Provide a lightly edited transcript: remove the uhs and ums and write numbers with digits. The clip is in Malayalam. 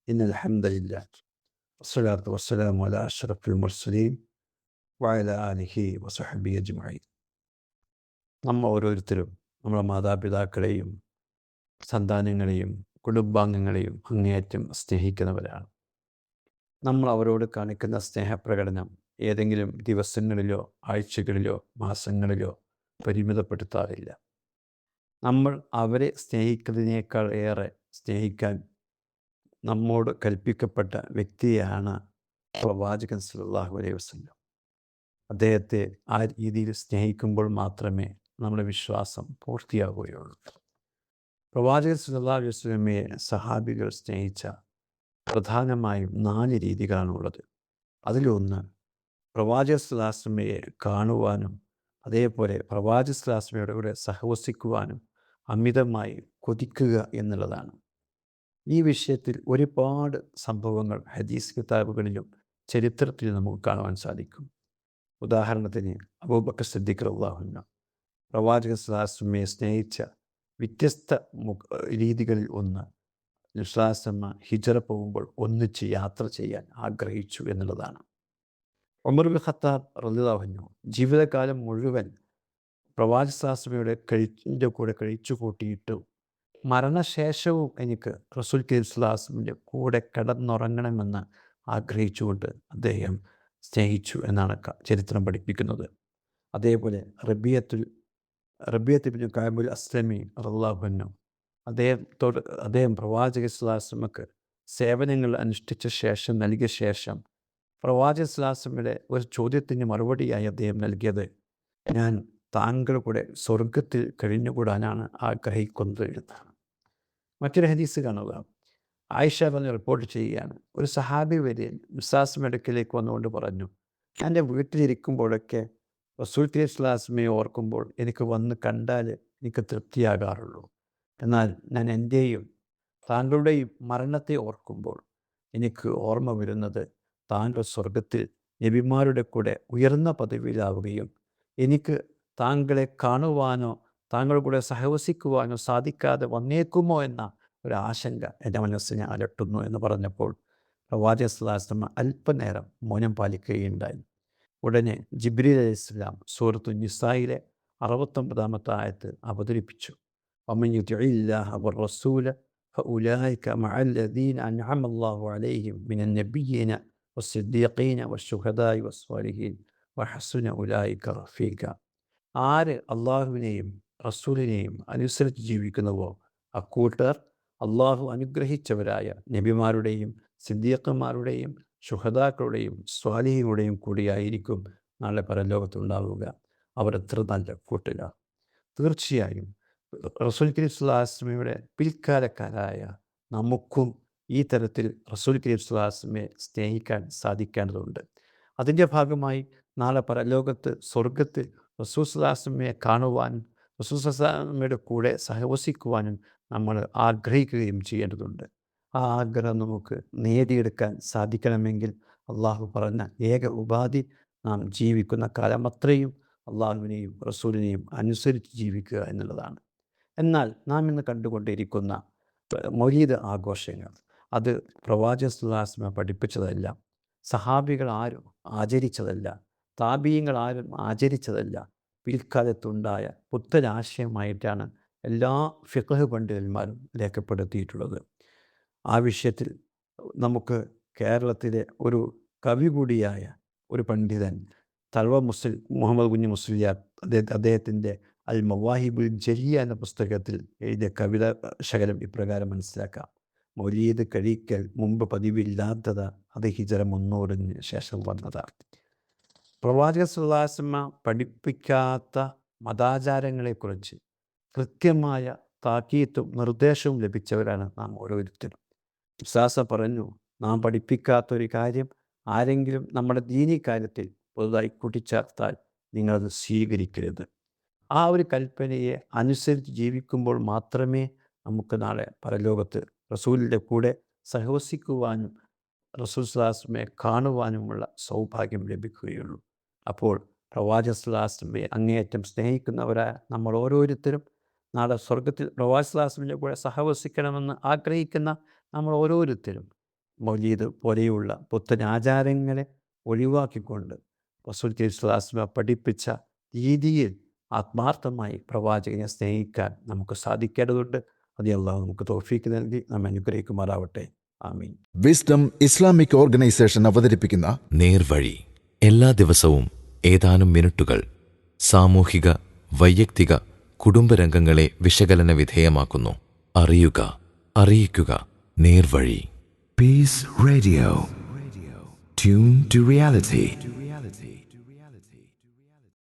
ഇന്നൽ ഹംദലില്ലാഹ് വസ്സലാത്തു വസ്സലാമു അലാ അഷ്റഫിൽ മുർസലീൻ വഅലാ ആലിഹി വസഹ്ബിഹി അജ്മഈൻ. നമ്മൾ ഓരോരുത്തരും നമ്മുടെ മാതാപിതാക്കളെയും സന്താനങ്ങളെയും കുടുംബാംഗങ്ങളെയും അങ്ങേയറ്റം സ്നേഹിക്കുന്നവരാണ്. നമ്മൾ അവരോട് കാണിക്കുന്ന സ്നേഹപ്രകടനം ഏതെങ്കിലും ദിവസങ്ങളിലോ ആഴ്ചകളിലോ മാസങ്ങളിലോ പരിമിതപ്പെടുത്താറില്ല. നമ്മൾ അവരെ സ്നേഹിക്കുന്നതിനേക്കാൾ ഏറെ സ്നേഹിക്കാൻ നമ്മോട് കൽപ്പിക്കപ്പെട്ട വ്യക്തിയാണ് പ്രവാചകൻ സല്ലല്ലാഹു അലൈഹി വസല്ലം. അദ്ദേഹത്തെ ആ രീതിയിൽ സ്നേഹിക്കുമ്പോൾ മാത്രമേ നമ്മുടെ വിശ്വാസം പൂർത്തിയാവുകയുള്ളൂ. പ്രവാചകൻ സല്ലല്ലാഹു അലൈഹി വസല്ലമയെ സഹാബികൾ സ്നേഹിച്ച പ്രധാനമായും 4 രീതികളാണുള്ളത്. അതിലൊന്ന് പ്രവാചകൻ സല്ലല്ലാഹു അലൈഹി വസല്ലമയെ കാണുവാനും അതേപോലെ പ്രവാചകൻ സല്ലല്ലാഹു അലൈഹി വസല്ലമയുടെ കൂടെ സഹവസിക്കുവാനും അമിതമായി കൊതിക്കുക എന്നുള്ളതാണ്. ഈ വിഷയത്തിൽ ഒരുപാട് സംഭവങ്ങൾ ഹദീസ് കിതാബുകളിലും ചരിത്രത്തിലും നമുക്ക് കാണുവാൻ സാധിക്കും. ഉദാഹരണത്തിന് അബൂബക്കർ സിദ്ദീഖ് റളിയല്ലാഹു അൻഹു പ്രവാചകൻ സല്ലല്ലാഹു അലൈഹി വസല്ലമയെ സ്നേഹിച്ച വ്യത്യസ്ത രീതികളിൽ ഒന്ന്, നബി സല്ലല്ലാഹു അലൈഹി വസല്ലമ ഹിജ്റ പോകുമ്പോൾ ഒന്നിച്ച് യാത്ര ചെയ്യാൻ ആഗ്രഹിച്ചു എന്നുള്ളതാണ്. ഉമർ ഇബ്നുൽ ഖത്താബ് റളിയല്ലാഹു അൻഹു ജീവിതകാലം മുഴുവൻ പ്രവാചകൻ സല്ലല്ലാഹു അലൈഹി വസല്ലമയുടെ കൂടെ കഴിച്ചു കൂട്ടിയിട്ടു മരണശേഷവും എനിക്ക് റസൂൽ കരീം സ്വല്ലല്ലാഹു അലൈഹി വസല്ലമയുടെ കൂടെ കിടന്നുറങ്ങണമെന്ന് ആഗ്രഹിച്ചുകൊണ്ട് അദ്ദേഹം സ്നേഹിച്ചു എന്നാണ് ചരിത്രം പഠിപ്പിക്കുന്നത്. അതേപോലെ റബീഅത്ത് ഇബ്നു കഅബുൽ അസ്ലമി റളിയല്ലാഹു അൻഹു അദ്ദേഹം പ്രവാചകൻ സ്വല്ലല്ലാഹു അലൈഹി വസല്ലമക്ക് സേവനങ്ങൾ അനുഷ്ഠിച്ച ശേഷം നൽകിയ ശേഷം പ്രവാചകൻ സ്വല്ലല്ലാഹു അലൈഹി വസല്ലമയുടെ ഒരു ചോദ്യത്തിന് മറുപടിയായി അദ്ദേഹം നൽകിയത്, ഞാൻ താങ്കളുടെ കൂടെ സ്വർഗത്തിൽ കഴിഞ്ഞുകൂടാനാണ് ആഗ്രഹിക്കുന്നത് എന്നാണ്. മറ്റൊരു ഹദീസ് കാണുക, ആയിഷ പറഞ്ഞ് റിപ്പോർട്ട് ചെയ്യുകയാണ്, ഒരു സഹാബി വരെ നബി അടുക്കലേക്ക് വന്നുകൊണ്ട് പറഞ്ഞു, ഞാൻ എൻ്റെ വീട്ടിലിരിക്കുമ്പോഴൊക്കെ റസൂൽ കരീം സ്വല്ലല്ലാഹു അലൈഹി വസല്ലമയെ ഓർക്കുമ്പോൾ എനിക്ക് വന്ന് കണ്ടാൽ എനിക്ക് തൃപ്തിയാകാറുള്ളൂ. എന്നാൽ ഞാൻ എൻ്റെയും താങ്കളുടെയും മരണത്തെ ഓർക്കുമ്പോൾ എനിക്ക് ഓർമ്മ വരുന്നത് താങ്കൾ സ്വർഗത്തിൽ നബിമാരുടെ കൂടെ ഉയർന്ന പദവിയിലാവുകയും എനിക്ക് താങ്കളെ കാണുവാനോ താങ്കളുടെ കൂടെ സഹവസിക്കുവാനോ സാധിക്കാതെ വന്നേക്കുമോ എന്ന ഒരു ആശങ്ക എൻ്റെ മനസ്സിനെ അലട്ടുന്നു എന്ന് പറഞ്ഞപ്പോൾ പ്രവാചകൻ സല്ലല്ലാഹു അലൈഹി വസല്ലം അല്പനേരം മൗനം പാലിക്കുകയുണ്ടായി. ഉടനെ ജിബ്രീൽ അലൈഹിസ്സലാം സൂറത്തു നിസായിലെ 69 ആയത്ത് അവതരിപ്പിച്ചു. വമൻ യുതിഇല്ലാഹ വറസൂല ഫഉലൈക മഅല്ലദീന അൻഅമ അല്ലാഹു അലൈഹിം മിനൻ നബിയ്യീന വസ്സിദ്ദീഖീന വശുഹദാഇ വസ്സാലിഹീൻ വഹസുന ഉലൈക റഫീഖ. ആര് അള്ളാഹുവിനെയും റസൂലിനെയും അനുസരിച്ച് ജീവിക്കുന്നുവോ അക്കൂട്ടർ അള്ളാഹു അനുഗ്രഹിച്ചവരായ നബിമാരുടെയും സിദ്ദീഖന്മാരുടെയും ശുഹദാക്കളുടെയും സ്വാലിഹീങ്ങളുടെയും കൂടിയായിരിക്കും നാളെ പരലോകത്തുണ്ടാവുക. അവർ എത്ര നല്ല കൂട്ടിലാണ്. തീർച്ചയായും റസൂൽ കരീം സ്വല്ലല്ലാഹു അലൈഹി വസല്ലമയുടെ പിൽക്കാലക്കാരായ നമുക്കും ഈ തരത്തിൽ റസൂൽ കരീം സ്വല്ലല്ലാഹു അലൈഹി വസല്ലമയെ സ്നേഹിക്കാൻ സാധിക്കേണ്ടതുണ്ട്. അതിൻ്റെ ഭാഗമായി നാളെ പരലോകത്ത് സ്വർഗത്തിൽ റസൂൽ സ്വല്ലല്ലാഹു അലൈഹി വസല്ലമയെ കാണുവാനും റസൂൽ സ്വല്ലല്ലാഹു അലൈഹി വസല്ലമയുടെ കൂടെ സഹവസിക്കുവാനും നമ്മൾ ആഗ്രഹിക്കുകയും ചെയ്യേണ്ടതുണ്ട്. ആ ആഗ്രഹം നമുക്ക് നേടിയെടുക്കാൻ സാധിക്കണമെങ്കിൽ അള്ളാഹു പറഞ്ഞ ഏക ഉപാധി നാം ജീവിക്കുന്ന കാലമത്രയും അള്ളാഹുവിനെയും റസൂലിനെയും അനുസരിച്ച് ജീവിക്കുക എന്നുള്ളതാണ്. എന്നാൽ നാം ഇന്ന് കണ്ടുകൊണ്ടിരിക്കുന്ന മൗലീദ് ആഘോഷങ്ങൾ അത് പ്രവാചകൻ സല്ലല്ലാഹു അലൈഹി വസല്ലം പഠിപ്പിച്ചതല്ല, സഹാബികൾ ആരും ആചരിച്ചതല്ല, താബീങ്ങൾ ആരും ആചരിച്ചതല്ല, പിൽക്കാലത്തുണ്ടായ പുത്തനാശയമായിട്ടാണ് എല്ലാ ഫിഖ്ഹ് പണ്ഡിതന്മാരും രേഖപ്പെടുത്തിയിട്ടുള്ളത്. ആ വിഷയത്തിൽ നമുക്ക് കേരളത്തിലെ ഒരു കവി കൂടിയായ ഒരു പണ്ഡിതൻ തൽവ മുഹമ്മദ് കുഞ്ഞി മുസ്ലിയാർ അദ്ദേഹത്തിൻ്റെ അൽ മവാഹിബുൽ ജലിയ എന്ന പുസ്തകത്തിൽ എഴുതിയ കവിത ശകലം ഇപ്രകാരം മനസ്സിലാക്കാം. മൗലീദ് കഴിക്കൽ മുമ്പ് പതിവില്ലാത്തത്, അത് ഹിജ്റ 300 ശേഷം വന്നതാണ്. പ്രവാചകൻ സല്ലല്ലാഹു അലൈഹി വസല്ലം പഠിപ്പിക്കാത്ത മതാചാരങ്ങളെക്കുറിച്ച് കൃത്യമായ താക്കീത്തും നിർദ്ദേശവും ലഭിച്ചവരാണ് നാം ഓരോരുത്തരും. വിശ്വാസ പറഞ്ഞു, നാം പഠിപ്പിക്കാത്തൊരു കാര്യം ആരെങ്കിലും നമ്മുടെ ദീനി കാര്യത്തിൽ പുതുതായി കൂട്ടിച്ചേർത്താൽ നിങ്ങളത് സ്വീകരിക്കരുത്. ആ ഒരു കൽപ്പനയെ അനുസരിച്ച് ജീവിക്കുമ്പോൾ മാത്രമേ നമുക്ക് നാളെ പരലോകത്ത് റസൂലിൻ്റെ കൂടെ സഹവസിക്കുവാനും റസൂൽ സ്വല്ലല്ലാഹു അലൈഹി വസല്ലമയെ കാണുവാനുമുള്ള സൗഭാഗ്യം ലഭിക്കുകയുള്ളൂ. അപ്പോൾ പ്രവാചകൻ സല്ലല്ലാഹു അലൈഹി വസല്ലമയെ അങ്ങേയറ്റം സ്നേഹിക്കുന്നവരായ നമ്മൾ ഓരോരുത്തരും നാളെ സ്വർഗത്തിൽ പ്രവാചകൻ സല്ലല്ലാഹു അലൈഹി വസല്ലമയുടെ കൂടെ സഹവസിക്കണമെന്ന് ആഗ്രഹിക്കുന്ന നമ്മൾ ഓരോരുത്തരും മൗലീദ് പോലെയുള്ള പുത്തൻ ആചാരങ്ങളെ ഒഴിവാക്കിക്കൊണ്ട് റസൂൽ സ്വല്ലല്ലാഹു പഠിപ്പിച്ച രീതിയിൽ ആത്മാർത്ഥമായി പ്രവാചകനെ സ്നേഹിക്കാൻ നമുക്ക് സാധിക്കേണ്ടതുണ്ട്. അത് അല്ലാഹു നമുക്ക് തൗഫീക്ക് നൽകി നമ്മെ അനുഗ്രഹിക്കുമാറാവട്ടെ. ആമീൻ. വിസ്ഡം ഇസ്ലാമിക് ഓർഗനൈസേഷൻ അവതരിപ്പിക്കുന്ന നേർവഴി എല്ലാ ദിവസവും ഏതാനും മിനിറ്റുകൾ സാമൂഹിക, വൈയക്തിക, കുടുംബരംഗങ്ങളെ വിശകലന വിധേയമാക്കുന്നു. അറിയുക, അറിയിക്കുക. നേർവഴി. Peace Radio. Tune to reality.